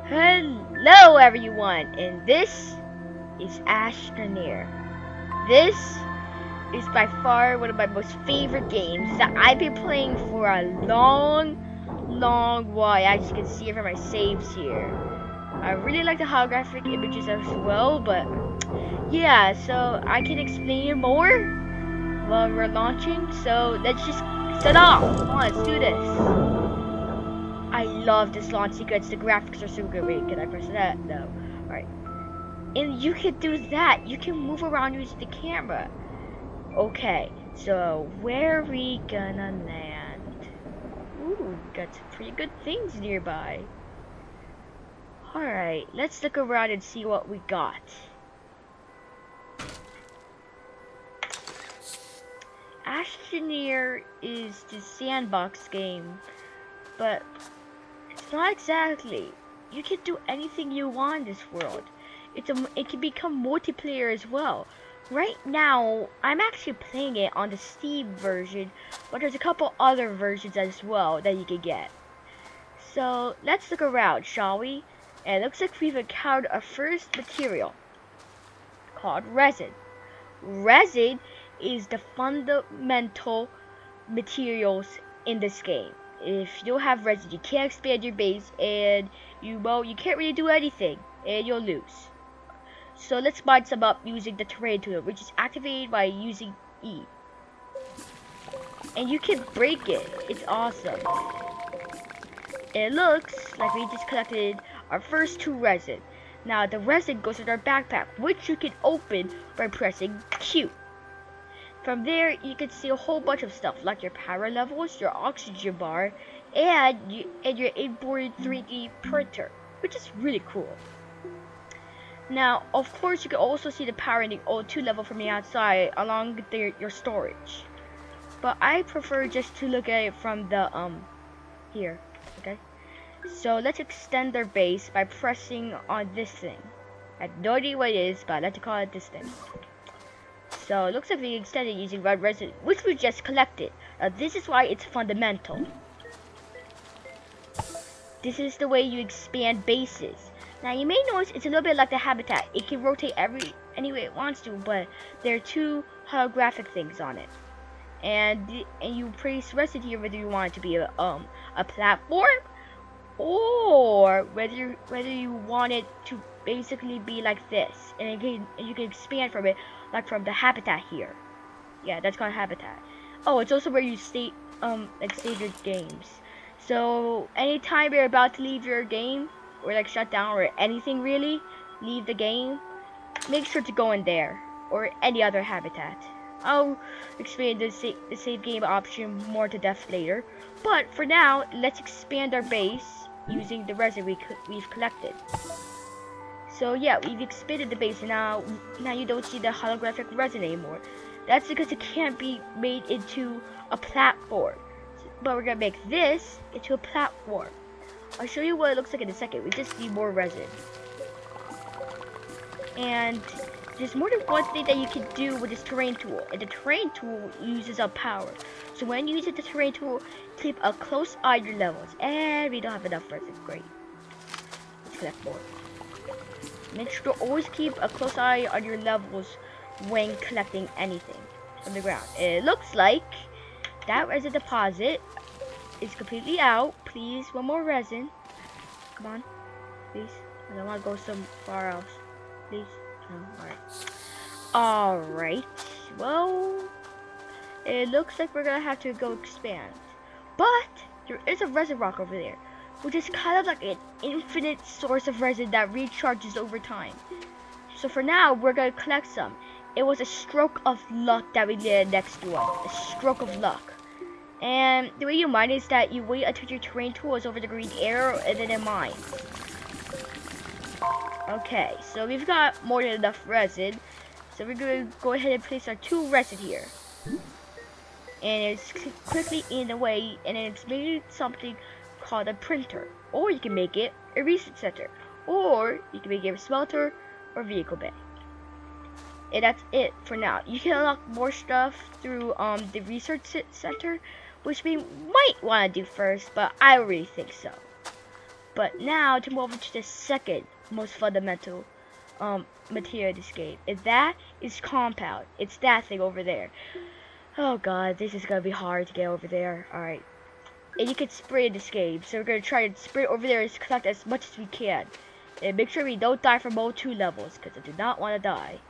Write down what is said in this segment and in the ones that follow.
Hello everyone, and this is ASTRONEER. This is by far one of my most favorite games that I've been playing for a long while, as you can see from my saves here. I really like the holographic images as well, but yeah, so I can explain it more while we're launching, so let's just set off. Come on, let's do this. I love this launch sequence. The graphics are so good. Wait, can I press that? No. Alright. And you can do that. You can move around using the camera. Okay, so where are we gonna land? Ooh, got some pretty good things nearby. Alright, let's look around and see what we got. ASTRONEER is the sandbox game, but it's not exactly. You can do anything you want in this world. It can become multiplayer as well. Right now, I'm actually playing it on the Steam version, but there's a couple other versions as well that you can get. So let's look around, shall we? And it looks like we've encountered our first material called resin. Resin is the fundamental materials in this game. If you don't have resin, you can't expand your base, and you can't really do anything, and you'll lose. So let's mine some up using the terrain tool, which is activated by using E. And you can break it. It's awesome. And it looks like we just collected our first 2 resin. Now the resin goes in our backpack, which you can open by pressing Q. From there, you can see a whole bunch of stuff, like your power levels, your oxygen bar, and your inboard 3D printer, which is really cool. Now, of course, you can also see the power in the O2 level from the outside, along with your storage. But I prefer just to look at it from the, here, okay? So, let's extend our base by pressing on this thing. I have no idea what it is, but I like to call it this thing. So it looks like we extended using red resin, which we just collected. Now this is why it's fundamental. This is the way you expand bases. Now you may notice it's a little bit like the habitat. It can rotate any way it wants to, but there are 2 holographic things on it. And you place resin here whether you want it to be a platform, or whether you want it to basically be like this, and you can expand from it, like from the habitat here. Yeah, that's called habitat. Oh, it's also where you save your games. So anytime you're about to leave your game, or like shut down, or anything really, leave the game, make sure to go in there or any other habitat. I'll explain the save game option more to depth later, but for now, let's expand our base using the resin we've collected. So yeah, we've expanded the base, and now you don't see the holographic resin anymore. That's because it can't be made into a platform. But we're gonna make this into a platform. I'll show you what it looks like in a second. We just need more resin. And there's more than one thing that you can do with this terrain tool. And the terrain tool uses up power. So when you use the terrain tool, keep a close eye on your levels. And we don't have enough resin. Great. Let's collect more. Make sure to always keep a close eye on your levels when collecting anything from the ground. It looks like that resin deposit is completely out. Please, one more resin. Come on, please. I don't want to go somewhere else. Please. No. Alright. Well, it looks like we're gonna have to go expand. But there is a resin rock over there, which is kind of like an infinite source of resin that recharges over time. So for now, we're gonna collect some. It was a stroke of luck that we did next one. A stroke of luck. And the way you mine is that you wait until your terrain tool is over the green arrow, and then it mines. Okay, so we've got more than enough resin. So we're gonna go ahead and place our 2 resin here. And it's quickly in the way, and then it's made something called a printer, or you can make it a research center, or you can make it a smelter or vehicle bay. And that's it for now. You can unlock more stuff through the research center, which we might want to do first, but I don't really think so. But now to move over to the second most fundamental material of this game. And that is compound. It's that thing over there. Oh god, this is gonna be hard to get over there. Alright. And you can spray in this game. So we're gonna try to spray over there and collect as much as we can. And make sure we don't die from all 2 levels, because I do not want to die.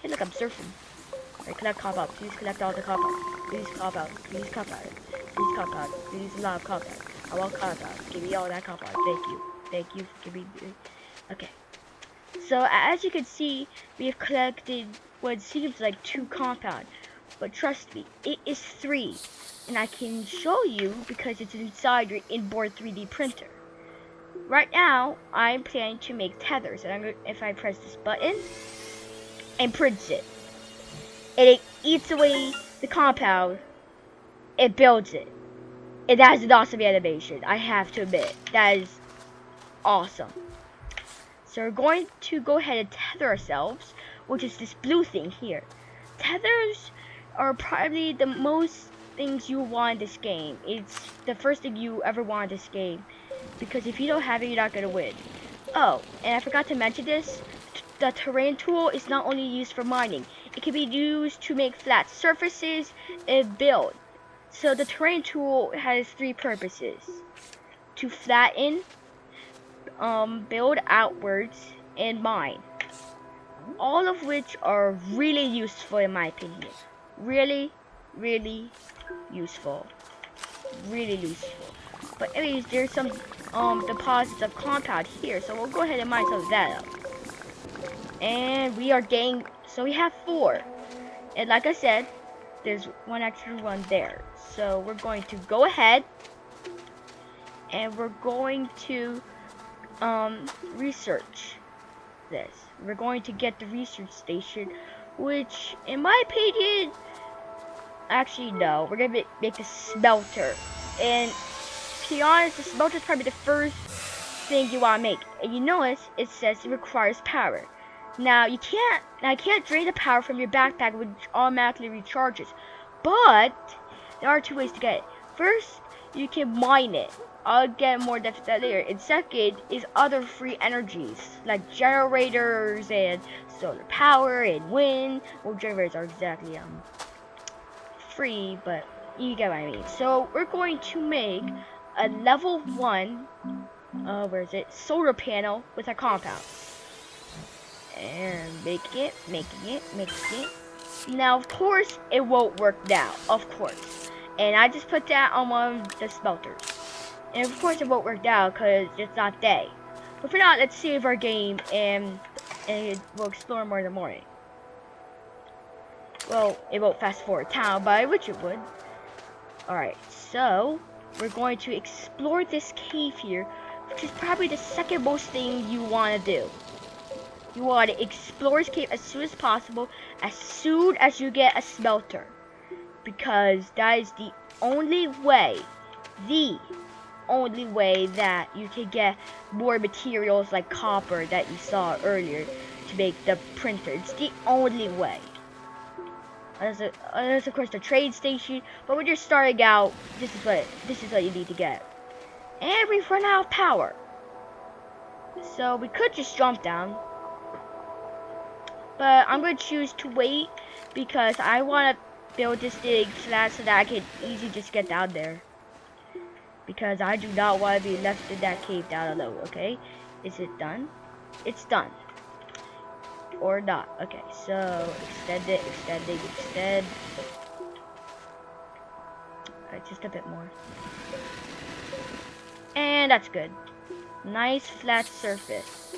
Hey look, I'm surfing. Alright, collect compound. Please collect all the compound. Please compound. Please compound. Please compound. Please a lot of compound. I want compound. Give me all that compound. Thank you. Thank you for giving me. Okay. So as you can see, we have collected what seems like 2 compound. But trust me, it is 3. And I can show you because it's inside your inboard 3D printer. Right now, I'm planning to make tethers. And if I press this button and prints it, and it eats away the compound, it builds it. And that is an awesome animation, I have to admit. That is awesome. So we're going to go ahead and tether ourselves, which is this blue thing here. Tethers are probably the most things you want in this game. It's the first thing you ever want in this game, because if you don't have it, you're not gonna win. Oh, and I forgot to mention this. The terrain tool is not only used for mining. It can be used to make flat surfaces and build. So the terrain tool has 3 purposes: to flatten, build outwards, and mine. All of which are really useful in my opinion. Really, really useful. Really useful. But anyways, there's some deposits of compound here, so we'll go ahead and mine some of that up. And we are getting, so we have 4. And like I said, there's 1 extra one there. So we're going to go ahead and we're going to research this. We're going to get the research station, which in my opinion, actually no, we're gonna make the smelter. And to be honest, the smelter is probably the first thing you want to make. And you notice it says it requires power. Now I can't drain the power from your backpack, which automatically recharges. But there are 2 ways to get it. First, you can mine it. I'll get more depth that later. And second is other free energies like generators and solar power and wind. Well, generators are exactly free, but you get what I mean. So we're going to make a level 1 where is it, solar panel with a compound. And making it. Now, of course, it won't work now, of course. And I just put that on one of the smelters. And of course, it won't work now because it's not day. But for now, let's save our game and we'll explore more in the morning. Well, it won't fast forward time, but I wish it would. Alright, so we're going to explore this cave here, which is probably the second most thing you want to do. You want to explore this cave as soon as possible, as soon as you get a smelter. Because that is the only way that you can get more materials like copper that you saw earlier to make the printer. It's the only way. There's of course the trade station, but when you're starting out, this is what you need to get. And we've run out of power. So we could just jump down. But I'm going to choose to wait because I want to build this thing flat so that I can easily just get down there. Because I do not want to be left in that cave down alone, okay? Is it done? It's done. Or not. Okay, so extend it, extend. Alright, just a bit more. And that's good. Nice flat surface.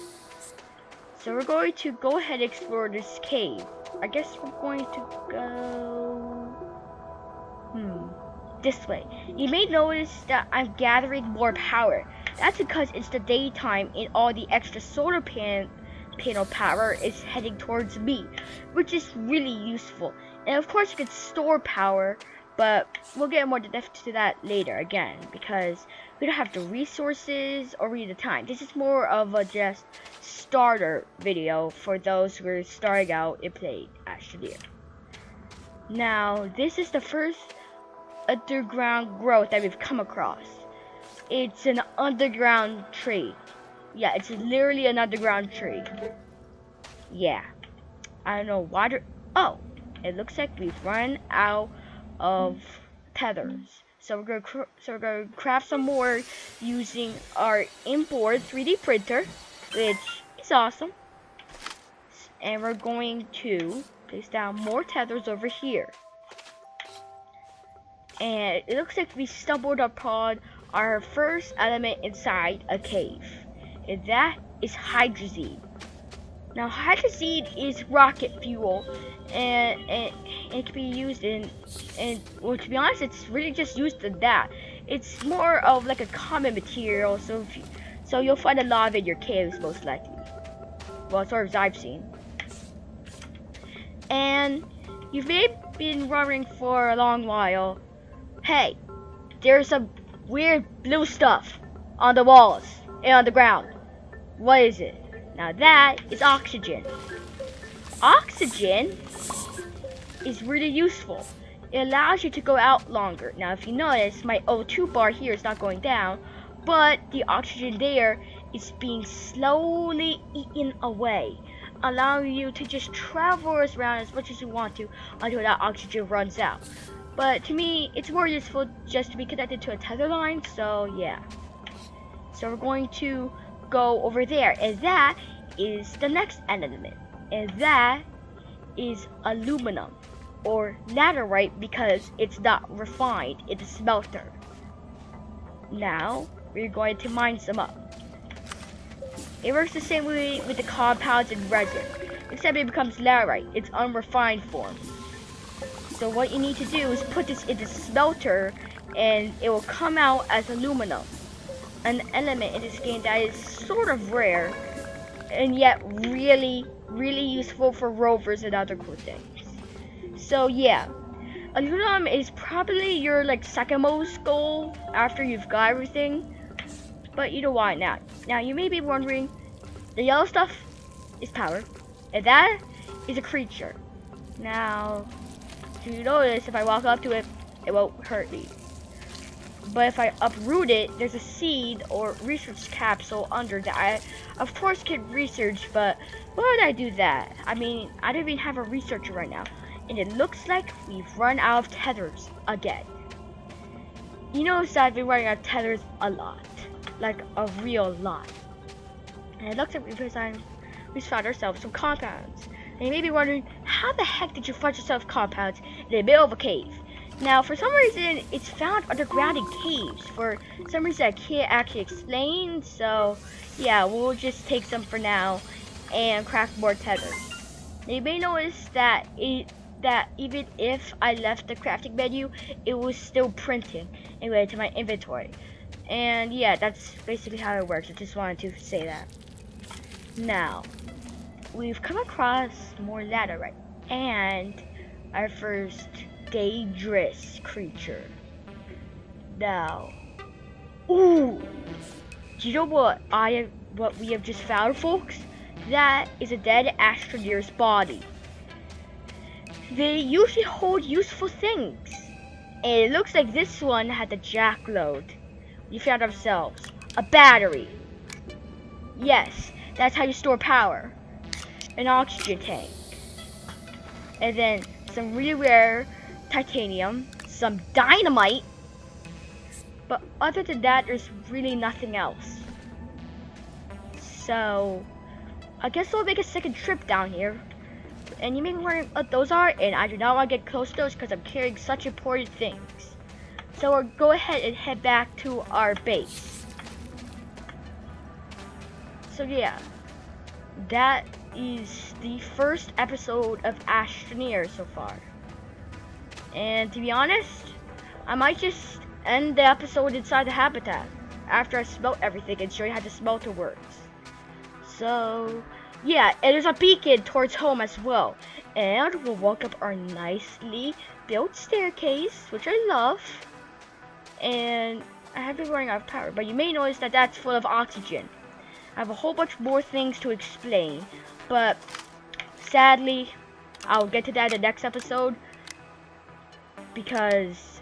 So we're going to go ahead and explore this cave. I guess we're going to go this way. You may notice that I'm gathering more power. That's because it's the daytime and all the extra solar panel power is heading towards me, which is really useful. And of course you can store power, but we'll get more depth to that later again, because we don't have the resources or really the time. This is more of a just starter video for those who are starting out and playing ASTRONEER. Now, this is the first underground growth that we've come across. It's an underground tree. Yeah, it's literally an underground tree. Yeah. I don't know why. Oh, it looks like we've run out of tethers. So we're gonna craft some more using our import 3D printer, which is awesome. And we're going to place down more tethers over here. And it looks like we stumbled upon our first element inside a cave. And that is hydrazine. Now, hydrazine is rocket fuel, and it can be used well, to be honest, it's really just used in that. It's more of like a common material, so you'll find a lot of it in your caves, most likely. Well, as far as I've seen. And you've maybe been wondering for a long while, hey, there's some weird blue stuff on the walls and on the ground. What is it? Now that is oxygen. Oxygen is really useful. It allows you to go out longer. Now if you notice, my O2 bar here is not going down, but the oxygen there is being slowly eaten away, allowing you to just travel around as much as you want to until that oxygen runs out. But to me, it's more useful just to be connected to a tether line, so yeah. So we're going to go over there, and that is the next element, and that is aluminum, or laterite, because it's not refined in the smelter. Now we're going to mine some up. It works the same way with the compounds in resin, except it becomes laterite, its unrefined form. So what you need to do is put this in the smelter, and it will come out as aluminum, an element in this game that is sort of rare, and yet really, really useful for rovers and other cool things. So yeah, aluminum is probably your like second most goal after you've got everything. But you know why now? Now you may be wondering, the yellow stuff is power, and that is a creature. Now, if you notice, if I walk up to it, it won't hurt me. But if I uproot it, there's a seed or research capsule under that I, of course, can research, but why would I do that? I mean, I don't even have a researcher right now, and it looks like we've run out of tethers again. You notice that I've been running out of tethers a lot, like a real lot. And it looks like we've found ourselves some compounds. And you may be wondering, how the heck did you find yourself compounds in the middle of a cave? Now, for some reason, it's found underground in caves. For some reason, I can't actually explain. So, yeah, we'll just take some for now and craft more tethers. Now, you may notice that even if I left the crafting menu, it was still printing anyway to my inventory. And yeah, that's basically how it works. I just wanted to say that. Now, we've come across more laterite and our first dangerous creature. Now, ooh, do you know what we have just found, folks? That is a dead Astroneer's body. They usually hold useful things, and it looks like this one had a jack load. We found ourselves a battery. Yes, that's how you store power. An oxygen tank, and then some really rare titanium, some dynamite, but other than that, there's really nothing else. So, I guess we'll make a second trip down here. And you may be wondering what those are, and I do not want to get close to those because I'm carrying such important things. So we'll go ahead and head back to our base. So yeah, that is the first episode of ASTRONEER so far. And to be honest, I might just end the episode inside the habitat after I smelt everything and show you how the smelter works. So yeah, and there's a beacon towards home as well. And we'll walk up our nicely built staircase, which I love. And I have been running out of power, but you may notice that that's full of oxygen. I have a whole bunch more things to explain, but sadly, I'll get to that in the next episode because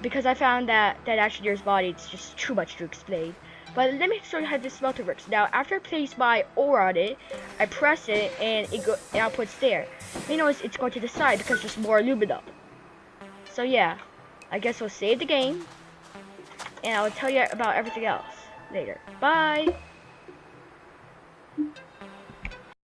because I found that Astroneer's body, it's just too much to explain. But let me show you how this smelter works. Now, after I place my ore on it, I press it and it outputs there. You notice it's going to the side because there's more aluminum. So yeah, I guess we'll save the game, and I'll tell you about everything else later. Bye!